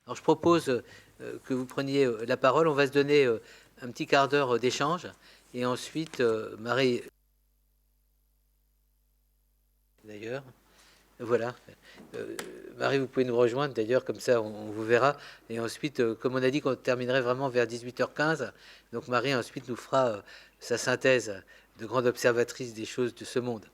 Alors je propose que vous preniez la parole. On va se donner un petit quart d'heure d'échange. Et ensuite, Marie, d'ailleurs, voilà. Marie, vous pouvez nous rejoindre, d'ailleurs, comme ça on vous verra. Et ensuite, comme on a dit qu'on terminerait vraiment vers 18h15, donc Marie ensuite nous fera sa synthèse de grande observatrice des choses de ce monde.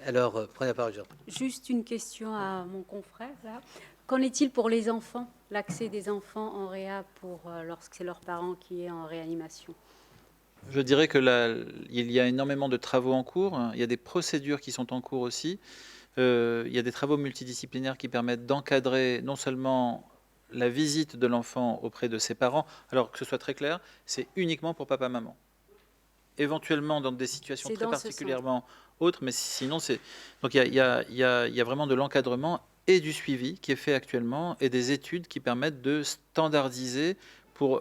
Alors, prenez la parole, Jean. Juste une question à mon confrère, là. Qu'en est-il pour les enfants, l'accès des enfants en réa pour lorsque c'est leurs parents qui est en réanimation? Je dirais que là, il y a énormément de travaux en cours. Il y a des procédures qui sont en cours aussi. Il y a des travaux multidisciplinaires qui permettent d'encadrer non seulement la visite de l'enfant auprès de ses parents, alors que ce soit très clair, c'est uniquement pour papa-maman. Éventuellement dans des situations C'est très dans ce sens. particulièrement autres, mais sinon c'est... Donc il y a vraiment de l'encadrement et du suivi qui est fait actuellement et des études qui permettent de standardiser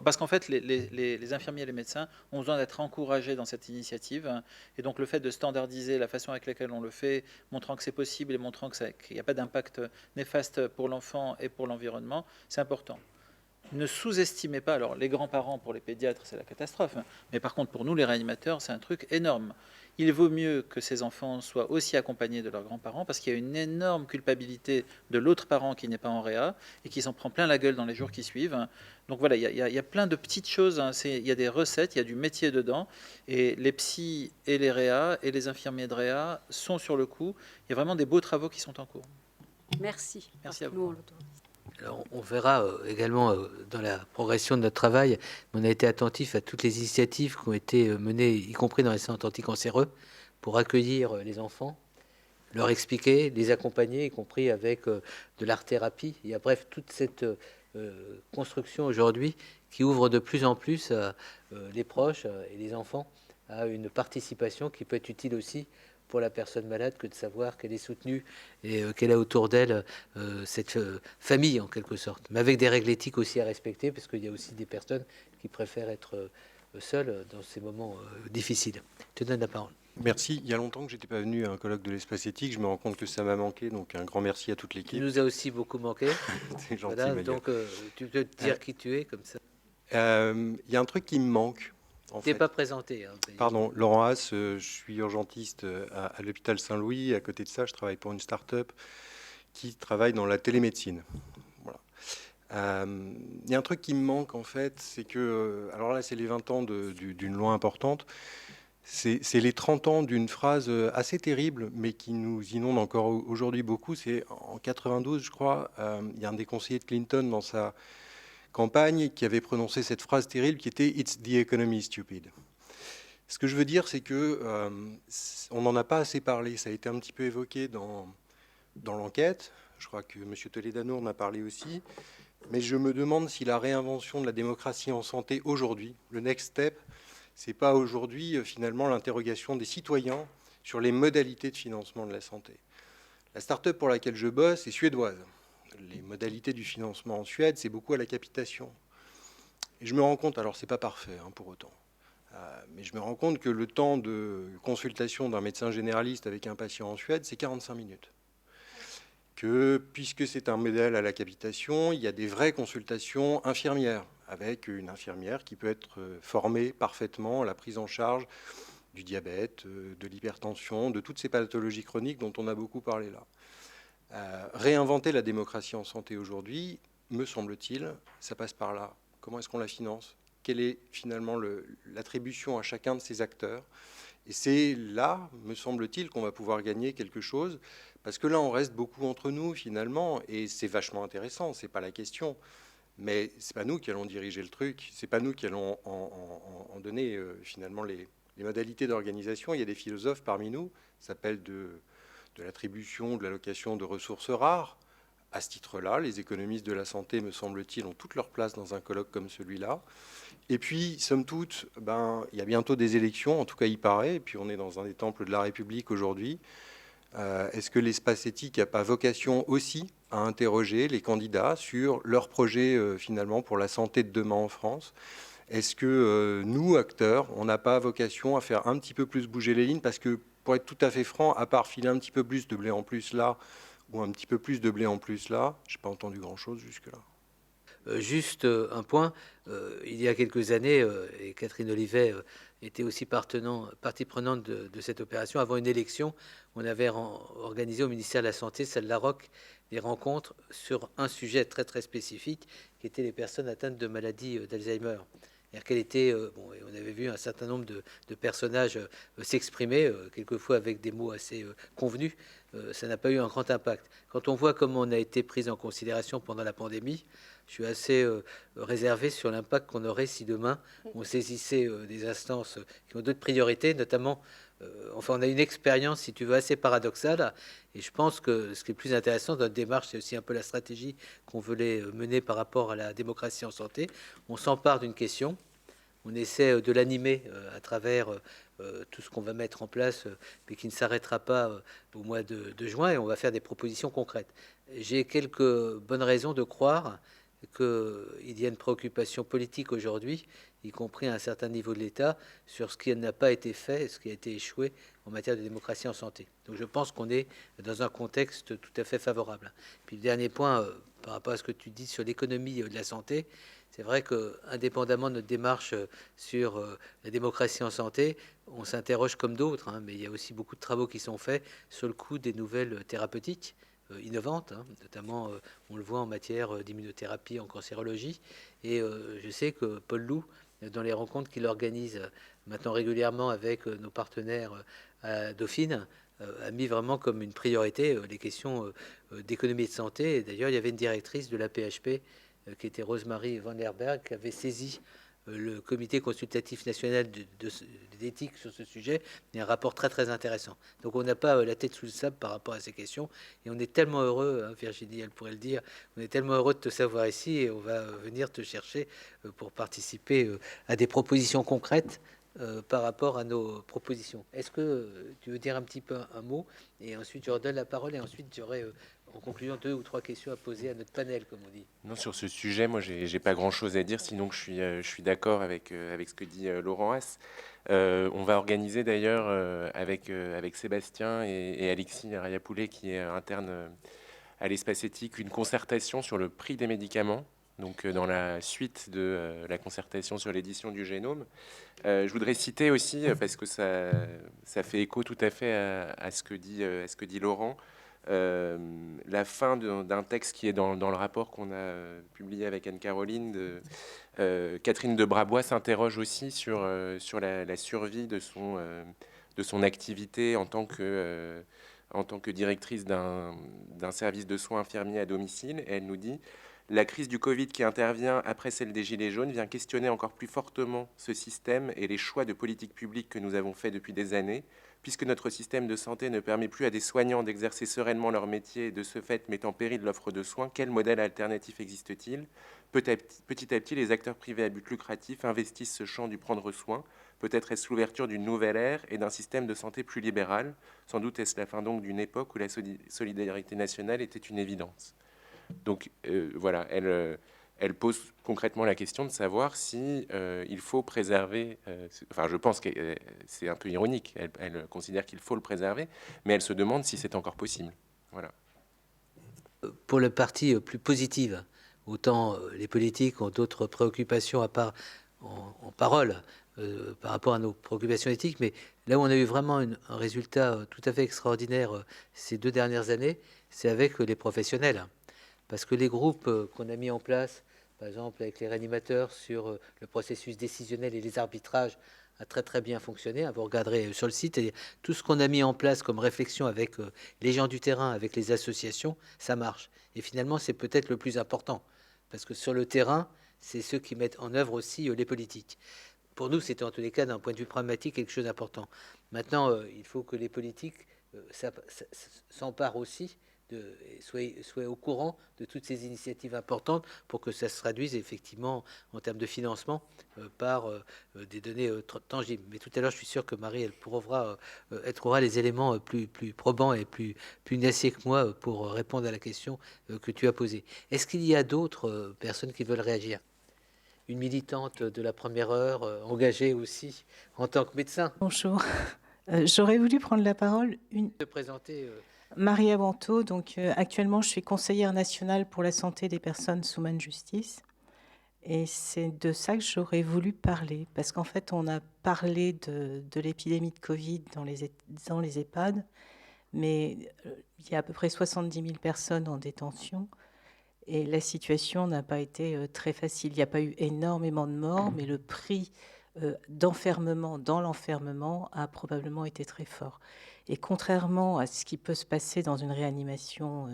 parce qu'en fait, les infirmiers et les médecins ont besoin d'être encouragés dans cette initiative. Et donc, le fait de standardiser la façon avec laquelle on le fait, montrant que c'est possible et montrant qu'il n'y a pas d'impact néfaste pour l'enfant et pour l'environnement, c'est important. Ne sous-estimez pas, alors les grands-parents pour les pédiatres c'est la catastrophe, mais par contre pour nous les réanimateurs c'est un truc énorme. Il vaut mieux que ces enfants soient aussi accompagnés de leurs grands-parents parce qu'il y a une énorme culpabilité de l'autre parent qui n'est pas en réa et qui s'en prend plein la gueule dans les jours qui suivent. Donc voilà, il y a plein de petites choses, il y a des recettes, il y a du métier dedans et les psys et les réa et les infirmiers de réa sont sur le coup. Il y a vraiment des beaux travaux qui sont en cours. Merci. Merci à vous. Nous, on l'autorise. Alors, on verra également dans la progression de notre travail, on a été attentif à toutes les initiatives qui ont été menées, y compris dans les centres anticancéreux, pour accueillir les enfants, leur expliquer, les accompagner, y compris avec de l'art-thérapie. Il y a bref toute cette construction aujourd'hui qui ouvre de plus en plus les proches et les enfants à une participation qui peut être utile aussi pour la personne malade que de savoir qu'elle est soutenue et qu'elle a autour d'elle cette famille en quelque sorte, mais avec des règles éthiques aussi à respecter, parce qu'il y a aussi des personnes qui préfèrent être seules dans ces moments difficiles. Je te donne la parole. Merci. Il y a longtemps que j'étais pas venu à un colloque de l'espace éthique. Je me rends compte que ça m'a manqué, donc un grand merci à toute Tu l'équipe. nous as aussi beaucoup manqué. C'est gentil, Voilà, Malia. donc tu peux te dire qui tu es comme ça. Il y a un truc qui me manque. Tu t'es pas présenté. Hein, Pardon, Laurent Haas, je suis urgentiste à l'hôpital Saint-Louis. À côté de ça, je travaille pour une start-up qui travaille dans la télémédecine. Voilà. Il y a un truc qui me manque en fait, c'est que, alors là c'est les 20 ans d'une loi importante, c'est les 30 ans d'une phrase assez terrible, mais qui nous inonde encore aujourd'hui beaucoup. C'est en 92, je crois, il y a un des conseillers de Clinton dans sa campagne qui avait prononcé cette phrase terrible qui était « It's the economy, stupid ». Ce que je veux dire, c'est que on n'en a pas assez parlé. Ça a été un petit peu évoqué dans l'enquête. Je crois que M. Toledano en a parlé aussi. Mais je me demande si la réinvention de la démocratie en santé aujourd'hui, le next step, c'est pas aujourd'hui finalement l'interrogation des citoyens sur les modalités de financement de la santé. La start-up pour laquelle je bosse est suédoise. Les modalités du financement en Suède, c'est beaucoup à la capitation. Et je me rends compte, alors c'est pas parfait pour autant, mais je me rends compte que le temps de consultation d'un médecin généraliste avec un patient en Suède, c'est 45 minutes. Que puisque c'est un modèle à la capitation, il y a des vraies consultations infirmières, avec une infirmière qui peut être formée parfaitement à la prise en charge du diabète, de l'hypertension, de toutes ces pathologies chroniques dont on a beaucoup parlé là. Réinventer la démocratie en santé aujourd'hui, me semble-t-il, ça passe par là. Comment est-ce qu'on la finance? Quelle est finalement l'attribution à chacun de ces acteurs? Et c'est là, me semble-t-il, qu'on va pouvoir gagner quelque chose, parce que là, on reste beaucoup entre nous, finalement, et c'est vachement intéressant, c'est pas la question. Mais c'est pas nous qui allons diriger le truc, c'est pas nous qui allons en donner finalement les modalités d'organisation. Il y a des philosophes parmi nous, ça s'appelle de l'attribution, de l'allocation de ressources rares. À ce titre-là, les économistes de la santé, me semble-t-il, ont toute leur place dans un colloque comme celui-là. Et puis, somme toute, il y a bientôt des élections, en tout cas il paraît, et puis on est dans un des temples de la République aujourd'hui. Est-ce que l'espace éthique n'a pas vocation aussi à interroger les candidats sur leur projet finalement pour la santé de demain en France? Est-ce que nous, acteurs, on n'a pas vocation à faire un petit peu plus bouger les lignes? Parce que, pour être tout à fait franc, à part filer un petit peu plus de blé en plus là, ou un petit peu plus de blé en plus là, je n'ai pas entendu grand-chose jusque-là. Juste un point, il y a quelques années, et Catherine Olivet était aussi partie prenante de cette opération, avant une élection, on avait organisé au ministère de la Santé, celle de la ROC, des rencontres sur un sujet très très spécifique, qui était les personnes atteintes de maladies d'Alzheimer. C'est-à-dire qu'elle était, bon, et on avait vu un certain nombre de personnages s'exprimer, quelquefois avec des mots assez convenus, ça n'a pas eu un grand impact. Quand on voit comment on a été pris en considération pendant la pandémie, je suis assez réservé sur l'impact qu'on aurait si demain on saisissait des instances qui ont d'autres priorités, notamment, enfin on a une expérience, si tu veux, assez paradoxale, et je pense que ce qui est plus intéressant dans notre démarche, c'est aussi un peu la stratégie qu'on voulait mener par rapport à la démocratie en santé. On s'empare d'une question, on essaie de l'animer à travers tout ce qu'on va mettre en place, mais qui ne s'arrêtera pas au mois de juin, et on va faire des propositions concrètes. J'ai quelques bonnes raisons de croire qu'il y a une préoccupation politique aujourd'hui, y compris à un certain niveau de l'État, sur ce qui n'a pas été fait, ce qui a été échoué en matière de démocratie en santé. Donc je pense qu'on est dans un contexte tout à fait favorable. Puis le dernier point, par rapport à ce que tu dis sur l'économie de la santé, c'est vrai que, indépendamment de notre démarche sur la démocratie en santé, on s'interroge comme d'autres, hein, mais il y a aussi beaucoup de travaux qui sont faits sur le coût des nouvelles thérapeutiques innovantes, hein, notamment on le voit en matière d'immunothérapie en cancérologie. Et je sais que Paul Loup, dans les rencontres qu'il organise maintenant régulièrement avec nos partenaires à Dauphine, a mis vraiment comme une priorité les questions d'économie et de santé. Et d'ailleurs, il y avait une directrice de la PHP qui était Rosemarie Van der Berg, qui avait saisi le comité consultatif national d'éthique sur ce sujet, il y a un rapport très très intéressant. Donc on n'a pas la tête sous le sable par rapport à ces questions, et on est tellement heureux, hein, Virginie, elle pourrait le dire, on est tellement heureux de te savoir ici, et on va venir te chercher pour participer à des propositions concrètes par rapport à nos propositions. Est-ce que tu veux dire un petit peu un mot, et ensuite je redonne la parole, et ensuite j'aurai en conclusion 2 ou 3 questions à poser à notre panel, comme on dit. Non, sur ce sujet, moi, j'ai pas grand-chose à dire, sinon que je suis d'accord avec ce que dit Laurent Haas. On va organiser d'ailleurs avec Sébastien et Alexis Ariapoulet, qui est interne à l'Espace Éthique, une concertation sur le prix des médicaments. Donc, dans la suite de la concertation sur l'édition du génome. Je voudrais citer aussi, parce que ça fait écho tout à fait à ce que dit Laurent, la fin d'un texte qui est dans le rapport qu'on a publié avec Anne-Caroline. Catherine de Brabois s'interroge aussi sur la survie de son activité en tant que directrice d'un service de soins infirmiers à domicile. Et elle nous dit: la crise du Covid qui intervient après celle des Gilets jaunes vient questionner encore plus fortement ce système et les choix de politique publique que nous avons faits depuis des années. Puisque notre système de santé ne permet plus à des soignants d'exercer sereinement leur métier et de ce fait met en péril l'offre de soins, quel modèle alternatif existe-t-il? Petit à petit, les acteurs privés à but lucratif investissent ce champ du prendre soin. Peut-être est-ce l'ouverture d'une nouvelle ère et d'un système de santé plus libéral. Sans doute est-ce la fin donc d'une époque où la solidarité nationale était une évidence. Donc voilà, elle pose concrètement la question de savoir si il faut préserver, enfin je pense que c'est un peu ironique, elle considère qu'il faut le préserver, mais elle se demande si c'est encore possible. Voilà. Pour la partie plus positive, autant les politiques ont d'autres préoccupations à part en parole par rapport à nos préoccupations éthiques, mais là où on a eu vraiment un résultat tout à fait extraordinaire ces 2 dernières années, c'est avec les professionnels. Parce que les groupes qu'on a mis en place, par exemple avec les réanimateurs sur le processus décisionnel et les arbitrages, a très très bien fonctionné. Vous regarderez sur le site, et tout ce qu'on a mis en place comme réflexion avec les gens du terrain, avec les associations, ça marche. Et finalement, c'est peut-être le plus important. Parce que sur le terrain, c'est ceux qui mettent en œuvre aussi les politiques. Pour nous, c'était en tous les cas, d'un point de vue pragmatique, quelque chose d'important. Maintenant, il faut que les politiques s'emparent aussi, soient au courant de toutes ces initiatives importantes pour que ça se traduise effectivement en termes de financement par des données tangibles. Mais tout à l'heure, je suis sûr que Marie, elle trouvera les éléments plus probants et plus nassiers que moi pour répondre à la question que tu as posée. Est-ce qu'il y a d'autres personnes qui veulent réagir? Une militante de la première heure, engagée aussi en tant que médecin. Bonjour. J'aurais voulu prendre la parole. De présenter... Marie Avanto, donc actuellement je suis conseillère nationale pour la santé des personnes sous main de justice. Et c'est de ça que j'aurais voulu parler, parce qu'en fait, on a parlé de l'épidémie de Covid dans les EHPAD, mais il y a à peu près 70 000 personnes en détention, et la situation n'a pas été très facile. Il n'y a pas eu énormément de morts, mais le prix d'enfermement dans l'enfermement a probablement été très fort. Et contrairement à ce qui peut se passer dans une réanimation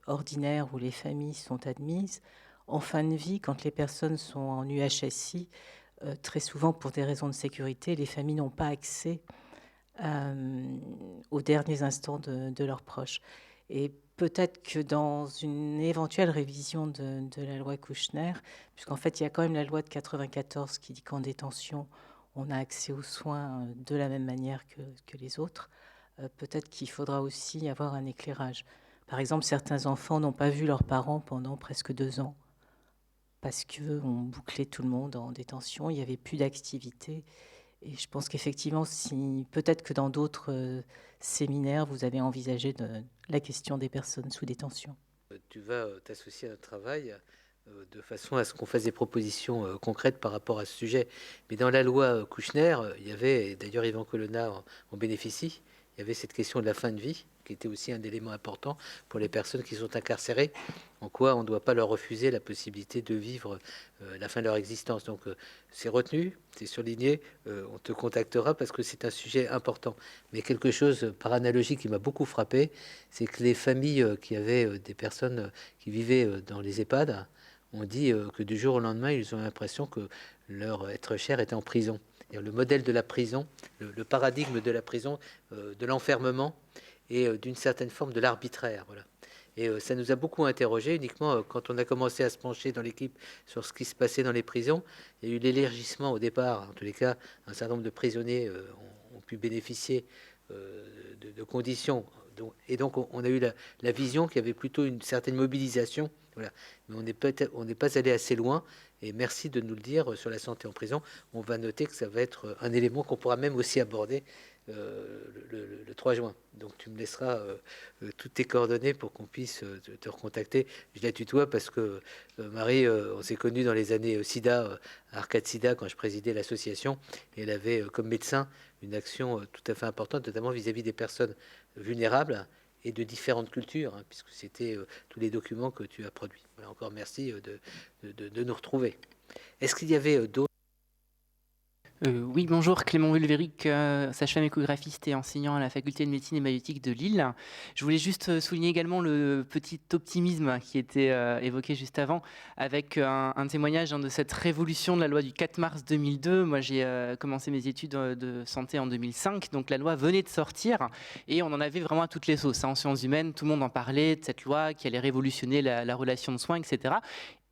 ordinaire où les familles sont admises, en fin de vie, quand les personnes sont en UHSI, très souvent pour des raisons de sécurité, les familles n'ont pas accès aux derniers instants de leurs proches. Et peut-être que dans une éventuelle révision de la loi Kouchner, puisqu'en fait il y a quand même la loi de 94 qui dit qu'en détention, on a accès aux soins de la même manière que les autres, peut-être qu'il faudra aussi avoir un éclairage. Par exemple, certains enfants n'ont pas vu leurs parents pendant presque 2 ans parce qu'on bouclait tout le monde en détention, il n'y avait plus d'activité. Et je pense qu'effectivement, peut-être que dans d'autres séminaires, vous avez envisagé la question des personnes sous détention. Tu vas t'associer à notre travail de façon à ce qu'on fasse des propositions concrètes par rapport à ce sujet. Mais dans la loi Kouchner, il y avait, et d'ailleurs Yvan Colonna en bénéficie, il y avait cette question de la fin de vie, qui était aussi un élément important pour les personnes qui sont incarcérées, en quoi on ne doit pas leur refuser la possibilité de vivre la fin de leur existence. Donc c'est retenu, c'est surligné, on te contactera parce que c'est un sujet important. Mais quelque chose par analogie qui m'a beaucoup frappé, c'est que les familles qui avaient des personnes qui vivaient dans les EHPAD ont dit que du jour au lendemain, ils ont l'impression que leur être cher était en prison. Et le modèle de la prison, le paradigme de la prison, de l'enfermement et d'une certaine forme de l'arbitraire. Voilà. Et ça nous a beaucoup interrogés, uniquement quand on a commencé à se pencher dans l'équipe sur ce qui se passait dans les prisons. Il y a eu l'élargissement au départ, en tous les cas, un certain nombre de prisonniers ont pu bénéficier de conditions. Et donc on a eu la vision qu'il y avait plutôt une certaine mobilisation. Voilà. Mais on n'est pas allé assez loin. Et merci de nous le dire sur la santé en prison. On va noter que ça va être un élément qu'on pourra même aussi aborder le 3 juin. Donc tu me laisseras toutes tes coordonnées pour qu'on puisse te recontacter. Je la tutoie parce que Marie, on s'est connus dans les années SIDA, à Arcade SIDA, quand je présidais l'association. Et elle avait comme médecin une action tout à fait importante, notamment vis-à-vis des personnes vulnérables et de différentes cultures, hein, puisque c'était tous les documents que tu as produits. Voilà, encore merci de nous retrouver. Est-ce qu'il y avait d'autres? Oui, bonjour, Clément Vulvéric, sage-femme échographiste et enseignant à la faculté de médecine et maïeutique de Lille. Je voulais juste souligner également le petit optimisme qui était évoqué juste avant, avec un témoignage de cette révolution de la loi du 4 mars 2002. Moi, j'ai commencé mes études de santé en 2005, donc la loi venait de sortir et on en avait vraiment à toutes les sauces. En sciences humaines, tout le monde en parlait de cette loi qui allait révolutionner la relation de soins, etc.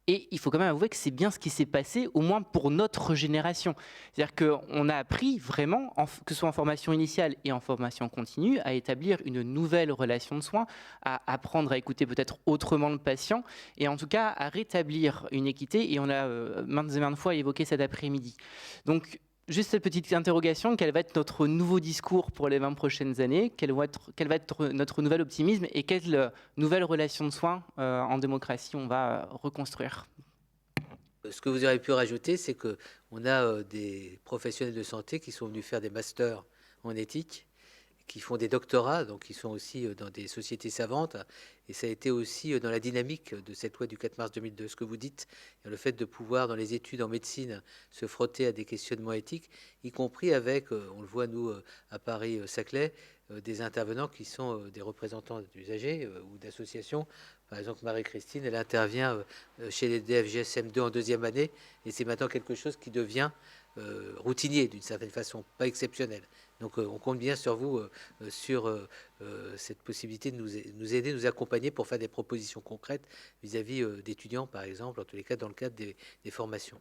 Et il faut quand même avouer que c'est bien ce qui s'est passé, au moins pour notre génération. C'est-à-dire qu'on a appris vraiment, que ce soit en formation initiale et en formation continue, à établir une nouvelle relation de soins, à apprendre à écouter peut-être autrement le patient, et en tout cas à rétablir une équité, et on l'a maintes et maintes fois évoqué cet après-midi. Donc, juste cette petite interrogation, quel va être notre nouveau discours pour les 20 prochaines années? Quel va être notre nouvel optimisme? Et quelle nouvelle relation de soins en démocratie on va reconstruire? Ce que vous aurez pu rajouter, c'est qu'on a des professionnels de santé qui sont venus faire des masters en éthique, qui font des doctorats, donc qui sont aussi dans des sociétés savantes. Et ça a été aussi dans la dynamique de cette loi du 4 mars 2002. Ce que vous dites, le fait de pouvoir, dans les études en médecine, se frotter à des questionnements éthiques, y compris avec, on le voit nous à Paris-Saclay, des intervenants qui sont des représentants d'usagers ou d'associations. Par exemple, Marie-Christine, elle intervient chez les DFGSM2 en 2e année, et c'est maintenant quelque chose qui devient routinier d'une certaine façon, pas exceptionnel. Donc on compte bien sur vous, sur cette possibilité de nous aider, nous accompagner pour faire des propositions concrètes vis-à-vis d'étudiants, par exemple, en tous les cas dans le cadre des formations.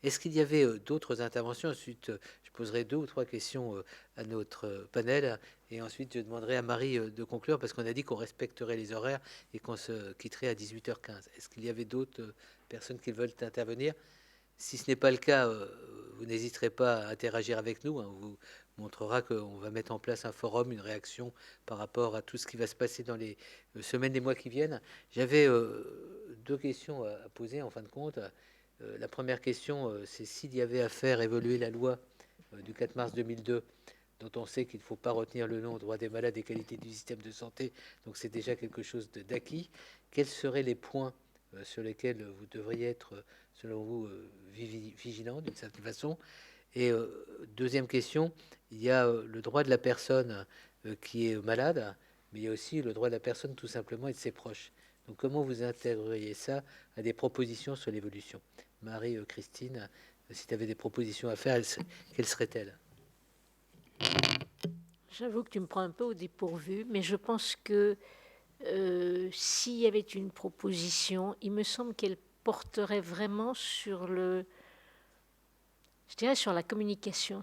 Est-ce qu'il y avait d'autres interventions? Ensuite, je poserai 2 ou 3 questions à notre panel, et ensuite je demanderai à Marie de conclure, parce qu'on a dit qu'on respecterait les horaires et qu'on se quitterait à 18h15. Est-ce qu'il y avait d'autres personnes qui veulent intervenir? Si ce n'est pas le cas, vous n'hésiterez pas à interagir avec nous. On vous montrera qu'on va mettre en place un forum, une réaction par rapport à tout ce qui va se passer dans les semaines et mois qui viennent. J'avais 2 questions à poser en fin de compte. La première question, c'est s'il y avait à faire évoluer la loi du 4 mars 2002, dont on sait qu'il ne faut pas retenir le nom droit des malades et qualité du système de santé, donc c'est déjà quelque chose d'acquis. Quels seraient les points sur lesquels vous devriez être, selon vous, vigilant d'une certaine façon? Et deuxième question, il y a le droit de la personne qui est malade, mais il y a aussi le droit de la personne tout simplement et de ses proches. Donc comment vous intégreriez ça à des propositions sur l'évolution? Marie-Christine, si tu avais des propositions à faire, quelles seraient-elles? J'avoue que tu me prends un peu au dépourvu, mais je pense que s'il y avait une proposition, il me semble qu'elle porterait vraiment sur je dirais sur la communication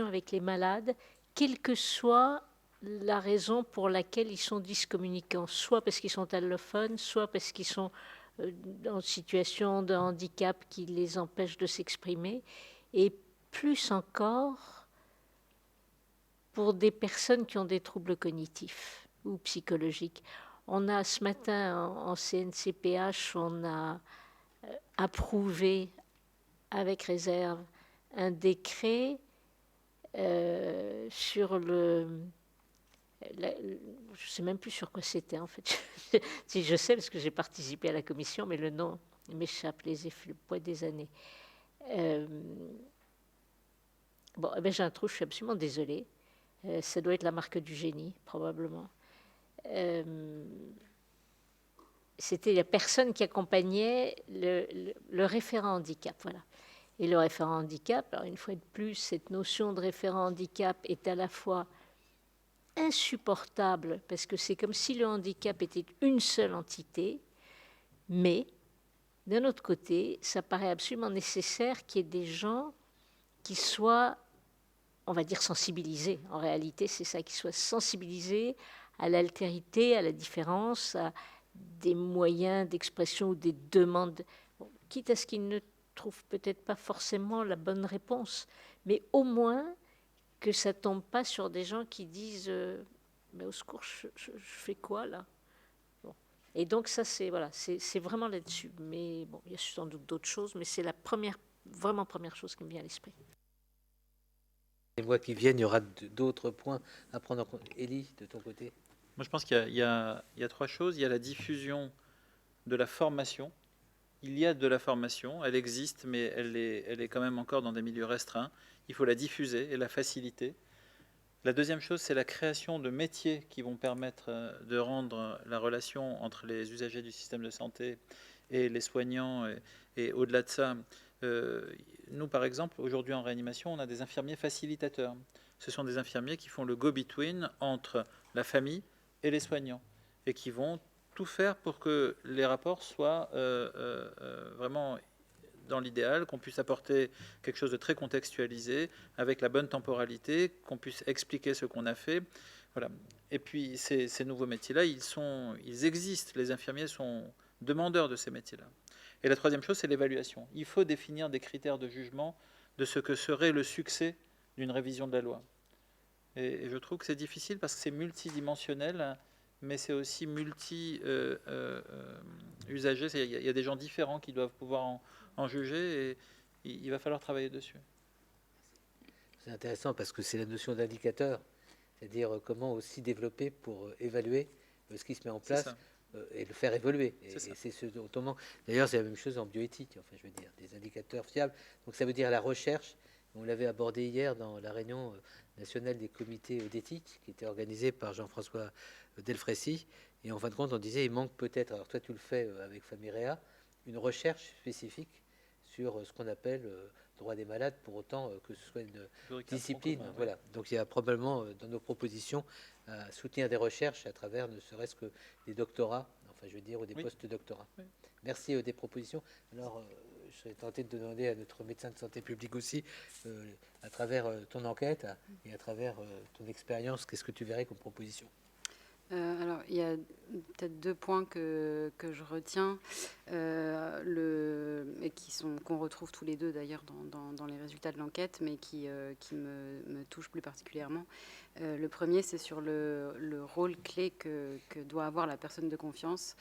avec les malades, quelle que soit la raison pour laquelle ils sont dyscommunicants, soit parce qu'ils sont allophones, soit parce qu'ils sont en situation de handicap qui les empêche de s'exprimer, et plus encore pour des personnes qui ont des troubles cognitifs ou psychologiques. On a ce matin en CNCPH, on a approuvé avec réserve un décret sur je ne sais même plus sur quoi c'était en fait. Si je sais parce que j'ai participé à la commission, mais le nom m'échappe, les effets, le poids des années. Bon, eh bien, j'ai un trou, je suis absolument désolée. Ça doit être la marque du génie, probablement. C'était la personne qui accompagnait le référent handicap, voilà. Et le référent handicap, alors une fois de plus, cette notion de référent handicap est à la fois insupportable, parce que c'est comme si le handicap était une seule entité, mais d'un autre côté, ça paraît absolument nécessaire qu'il y ait des gens qui soient, on va dire, sensibilisés. En réalité, c'est ça, qui soient sensibilisés à l'altérité, à la différence, à des moyens d'expression ou des demandes, bon, quitte à ce qu'ils ne trouvent peut-être pas forcément la bonne réponse, mais au moins que ça tombe pas sur des gens qui disent mais au secours, je fais quoi là? Bon. Et donc ça, c'est voilà, c'est vraiment là-dessus. Mais bon, il y a sans doute d'autres choses, mais c'est la vraiment première chose qui me vient à l'esprit. Les mois qui viennent, il y aura d'autres points à prendre en compte. Élie, de ton côté? Moi, je pense qu'il y a trois choses. Il y a la diffusion de la formation. Il y a de la formation, elle existe, mais elle est quand même encore dans des milieux restreints. Il faut la diffuser et la faciliter. La deuxième chose, c'est la création de métiers qui vont permettre de rendre la relation entre les usagers du système de santé et les soignants, et au-delà de ça, nous, par exemple, aujourd'hui en réanimation, on a des infirmiers facilitateurs. Ce sont des infirmiers qui font le go-between entre la famille et les soignants et qui vont tout faire pour que les rapports soient vraiment dans l'idéal, qu'on puisse apporter quelque chose de très contextualisé, avec la bonne temporalité, qu'on puisse expliquer ce qu'on a fait. Voilà. Et puis ces nouveaux métiers-là, ils existent. Les infirmiers sont demandeurs de ces métiers-là. Et la troisième chose, c'est l'évaluation. Il faut définir des critères de jugement de ce que serait le succès d'une révision de la loi. Et je trouve que c'est difficile parce que c'est multidimensionnel, mais c'est aussi multi-usagé. Il y a des gens différents qui doivent pouvoir en juger, et il va falloir travailler dessus. C'est intéressant parce que c'est la notion d'indicateur, c'est-à-dire comment aussi développer pour évaluer ce qui se met en place et le faire évoluer. Et c'est ce dont on manque. D'ailleurs, c'est la même chose en bioéthique, enfin, je veux dire, des indicateurs fiables. Donc ça veut dire la recherche. On l'avait abordé hier dans la réunion nationale des comités d'éthique qui était organisée par Jean-François Delfrécy. Et en fin de compte, on disait il manque peut-être, alors toi tu le fais avec Famiréa, une recherche spécifique sur ce qu'on appelle droit des malades, pour autant que ce soit une discipline. Voilà. Donc il y a probablement dans nos propositions à soutenir des recherches à travers ne serait-ce que des doctorats, enfin je veux dire, ou des post-doctorats. Oui. Merci des propositions. Alors je serais tenté de demander à notre médecin de santé publique aussi, à travers ton enquête et à travers ton expérience, qu'est-ce que tu verrais comme proposition? Alors, il y a peut-être deux points que je retiens, et qu'on retrouve tous les deux d'ailleurs dans les résultats de l'enquête, mais qui me touchent plus particulièrement. Le premier, c'est sur le rôle clé que doit avoir la personne de confiance.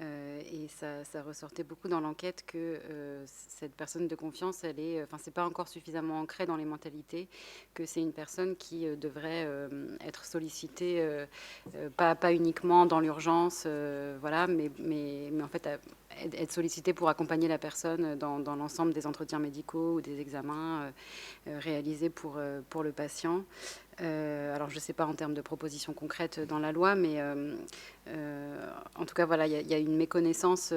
Et ça ressortait beaucoup dans l'enquête que cette personne de confiance, c'est pas encore suffisamment ancré dans les mentalités, que c'est une personne qui devrait être sollicitée, pas uniquement dans l'urgence, voilà, mais en fait être sollicitée pour accompagner la personne dans l'ensemble des entretiens médicaux ou des examens réalisés pour le patient. Alors, je ne sais pas en termes de propositions concrètes dans la loi, mais en tout cas, voilà, il y a une méconnaissance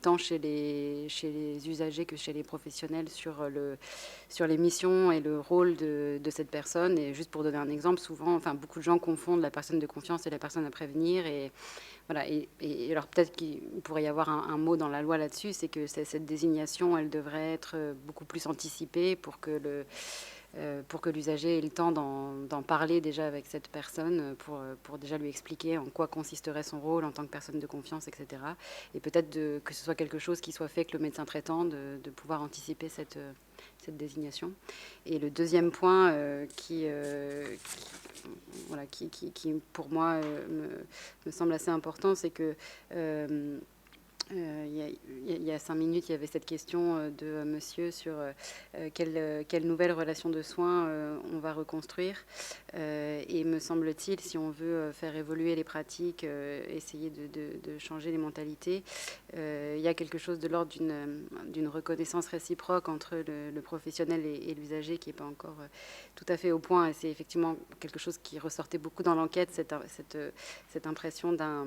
tant chez les usagers que chez les professionnels sur les missions et le rôle de cette personne. Et juste pour donner un exemple, souvent, beaucoup de gens confondent la personne de confiance et la personne à prévenir. Et voilà. Et alors peut-être qu'il pourrait y avoir un mot dans la loi là-dessus, c'est que cette désignation, elle devrait être beaucoup plus anticipée pour que l'usager ait le temps d'en parler déjà avec cette personne pour déjà lui expliquer en quoi consisterait son rôle en tant que personne de confiance, etc. Et peut-être que ce soit quelque chose qui soit fait avec le médecin traitant, de pouvoir anticiper cette désignation. Et le deuxième point qui pour moi me semble assez important, c'est que il y a 5 minutes, il y avait cette question de monsieur sur quelle nouvelle relation de soins on va reconstruire. Et me semble-t-il, si on veut faire évoluer les pratiques, essayer de changer les mentalités, il y a quelque chose de l'ordre d'une reconnaissance réciproque entre le professionnel et l'usager qui n'est pas encore tout à fait au point. Et c'est effectivement quelque chose qui ressortait beaucoup dans l'enquête, cette impression d'un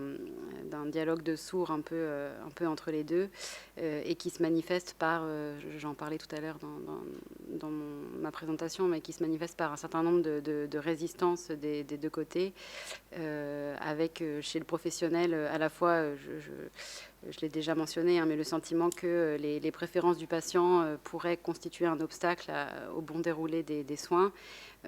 dialogue de sourds un peu entre les deux, et qui se manifeste par, j'en parlais tout à l'heure dans ma présentation, mais qui se manifeste par un certain nombre de résistances des deux côtés, avec chez le professionnel à la fois, je l'ai déjà mentionné, mais le sentiment que les préférences du patient pourraient constituer un obstacle au bon déroulé des soins,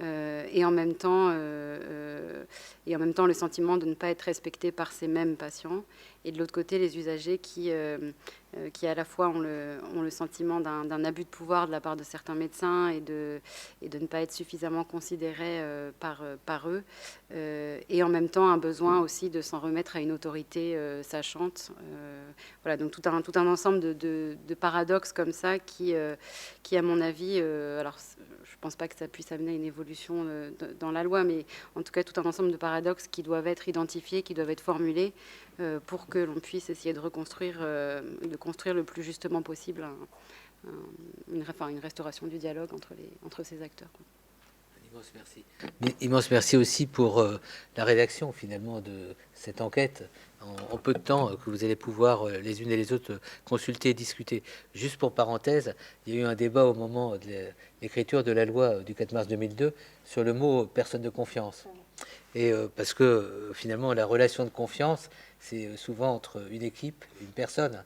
et en même temps le sentiment de ne pas être respecté par ces mêmes patients. Et de l'autre côté, les usagers qui à la fois ont le sentiment d'un abus de pouvoir de la part de certains médecins et de ne pas être suffisamment considérés par eux, et en même temps un besoin aussi de s'en remettre à une autorité sachante. Voilà, donc tout un ensemble de paradoxes comme ça qui à mon avis, alors je ne pense pas que ça puisse amener une évolution dans la loi, mais en tout cas tout un ensemble de paradoxes qui doivent être identifiés, qui doivent être formulés pour que l'on puisse essayer de construire le plus justement possible une restauration du dialogue entre ces acteurs. Immense merci. Immense merci aussi pour la rédaction finalement de cette enquête en peu de temps que vous allez pouvoir les unes et les autres consulter et discuter. Juste pour parenthèse, il y a eu un débat au moment de l'écriture de la loi du 4 mars 2002 sur le mot personne de confiance. Et parce que finalement la relation de confiance, c'est souvent entre une équipe et une personne.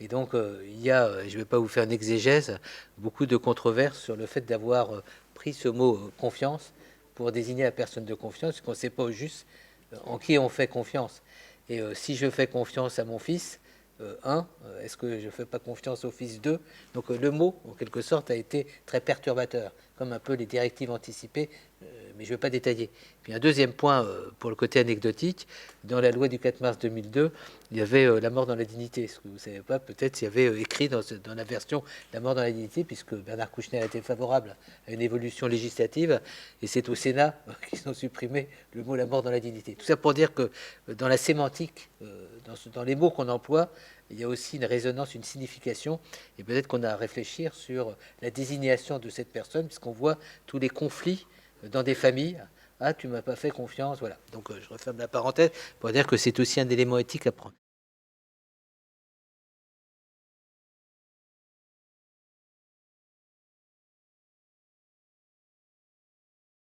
Et donc il y a, je ne vais pas vous faire une exégèse, beaucoup de controverses sur le fait d'avoir pris ce mot confiance pour désigner la personne de confiance, parce qu'on ne sait pas au juste en qui on fait confiance. Et si je fais confiance à mon fils, est-ce que je ne fais pas confiance au fils 2 ? Donc le mot, en quelque sorte, a été très perturbateur, comme un peu les directives anticipées, mais je ne vais pas détailler. Puis un deuxième point, pour le côté anecdotique, dans la loi du 4 mars 2002, il y avait la mort dans la dignité. Ce que vous ne savez pas, peut-être, il y avait écrit dans la version la mort dans la dignité, puisque Bernard Kouchner a été favorable à une évolution législative, et c'est au Sénat qu'ils ont supprimé le mot la mort dans la dignité. Tout ça pour dire que dans la sémantique, dans les mots qu'on emploie, il y a aussi une résonance, une signification, et peut-être qu'on a à réfléchir sur la désignation de cette personne, puisqu'on voit tous les conflits dans des familles. Ah, tu m'as pas fait confiance, voilà. Donc je referme la parenthèse pour dire que c'est aussi un élément éthique à prendre.